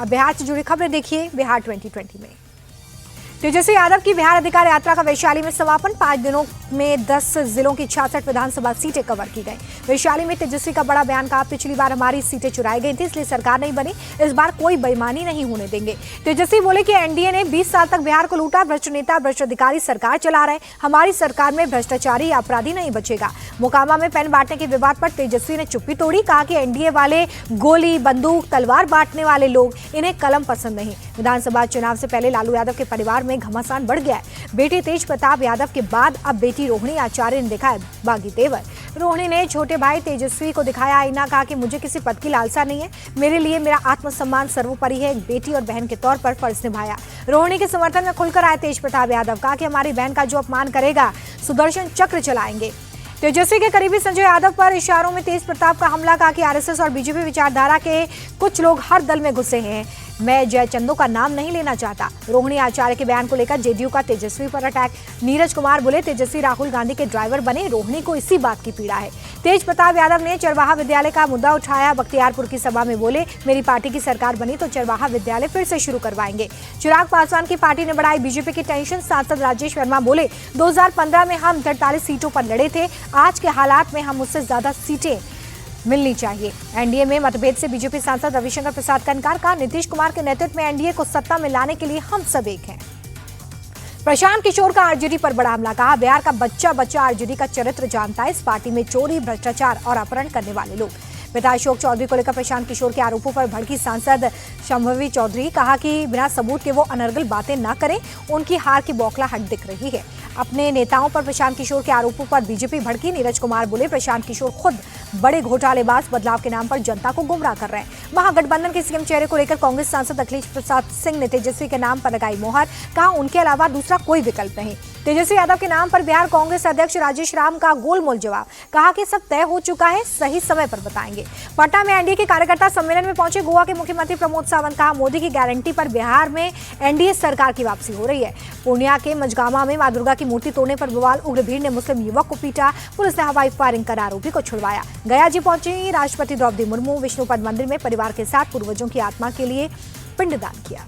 अब बिहार से जुड़ी खबरें देखिए बिहार 2020 में। तेजस्वी यादव की बिहार अधिकार यात्रा का वैशाली में समापन। 5 दिनों में 10 जिलों की 66 विधानसभा सीटें कवर की गई। वैशाली में तेजस्वी का बड़ा बयान कहा, पिछली बार हमारी सीटें चुराई गई थी इसलिए सरकार नहीं बनी, इस बार कोई बेईमानी नहीं होने देंगे। तेजस्वी बोले कि एनडीए ने 20 साल तक बिहार को लूटा, भ्रष्ट नेता भ्रष्ट अधिकारी सरकार चला रहे, हमारी सरकार में भ्रष्टाचारी या अपराधी नहीं बचेगा। मोकामा में पेन बांटने के विवाद पर तेजस्वी ने चुप्पी तोड़ी, कहा कि एनडीए वाले गोली बंदूक तलवार बांटने वाले लोग, इन्हें कलम पसंद नहीं। विधानसभा चुनाव से पहले लालू यादव के परिवार में घमासान बढ़ गया है। बेटे तेज प्रताप यादव के बाद अब बेटी रोहिणी आचार्य ने दिखाया बागी तेवर। रोहिणी ने छोटे भाई तेजस्वी को दिखाया आईना, कहा कि मुझे किसी पद की लालसा नहीं है, मेरे लिए मेरा आत्मसम्मान सर्वोपरि है, एक बेटी और बहन के तौर पर फर्ज निभाया। रोहिणी के समर्थन में खुलकर आए तेज प्रताप यादव, कहा कि हमारी बहन का जो अपमान करेगा सुदर्शन चक्र चलाएंगे। तेजस्वी के करीबी संजय यादव पर इशारों में तेज प्रताप का हमला, कहा कि आरएसएस और बीजेपी विचारधारा के कुछ लोग हर दल में घुसे हैं, मैं जयचंदो का नाम नहीं लेना चाहता। रोहिणी आचार्य के बयान को लेकर जेडीयू का तेजस्वी पर अटैक। नीरज कुमार बोले, तेजस्वी राहुल गांधी के ड्राइवर बने, रोहिणी को इसी बात की पीड़ा है। तेज प्रताप यादव ने चरवाहा विद्यालय का मुद्दा उठाया। बख्तियारपुर की सभा में बोले, मेरी पार्टी की सरकार बनी तो चरवाहा विद्यालय फिर से शुरू करवाएंगे। चिराग पासवान की पार्टी ने बढ़ाई बीजेपी की टेंशन। सांसद राजेश वर्मा बोले, 2015 में हम 43 सीटों पर लड़े थे, आज के हालात में हम उससे ज्यादा सीटें मिलनी चाहिए। एनडीए में मतभेद से बीजेपी सांसद रविशंकर प्रसाद का इनकार, कहा नीतीश कुमार के नेतृत्व में एनडीए को सत्ता में लाने के लिए हम सब एक हैं। प्रशांत किशोर का आरजेडी पर बड़ा हमला, कहा बिहार का बच्चा बच्चा आरजेडी का चरित्र जानता है, इस पार्टी में चोरी भ्रष्टाचार और अपहरण करने वाले लोग। पिता अशोक चौधरी को लेकर प्रशांत किशोर के आरोपों पर भड़की सांसद शंभवी चौधरी, कहा कि बिना सबूत के वो अनर्गल बातें न करें, उनकी हार की बौखलाहट दिख रही है। अपने नेताओं पर प्रशांत किशोर के आरोपों पर बीजेपी भड़की। नीरज कुमार बोले, प्रशांत किशोर खुद बड़े घोटालेबाज बदलाव के नाम पर जनता को गुमराह कर रहे हैं। महागठबंधन के सीएम चेहरे को लेकर कांग्रेस सांसद अखिलेश प्रसाद सिंह ने तेजस्वी के नाम पर लगाई मोहर, कहा उनके अलावा दूसरा कोई विकल्प नहीं। तेजस्वी यादव के नाम पर बिहार कांग्रेस अध्यक्ष राजेश राम का गोलमोल जवाब, कहा कि सब तय हो चुका है, सही समय पर बताएंगे। पटना में एनडीए के कार्यकर्ता सम्मेलन में पहुंचे गोवा के मुख्यमंत्री प्रमोद सावंत, कहा मोदी की गारंटी पर बिहार में एनडीए सरकार की वापसी हो रही है। पूर्णिया के मझगामा में मां दुर्गा की मूर्ति तोड़ने पर बवाल, उग्र भीड़ ने मुस्लिम युवक को पीटा, पुलिस ने हवाई फायरिंग कर आरोपी को छुड़वाया। गया जी पहुंची राष्ट्रपति द्रौपदी मुर्मू, विष्णुपद मंदिर में परिवार के साथ पूर्वजों की आत्मा के लिए पिंडदान किया।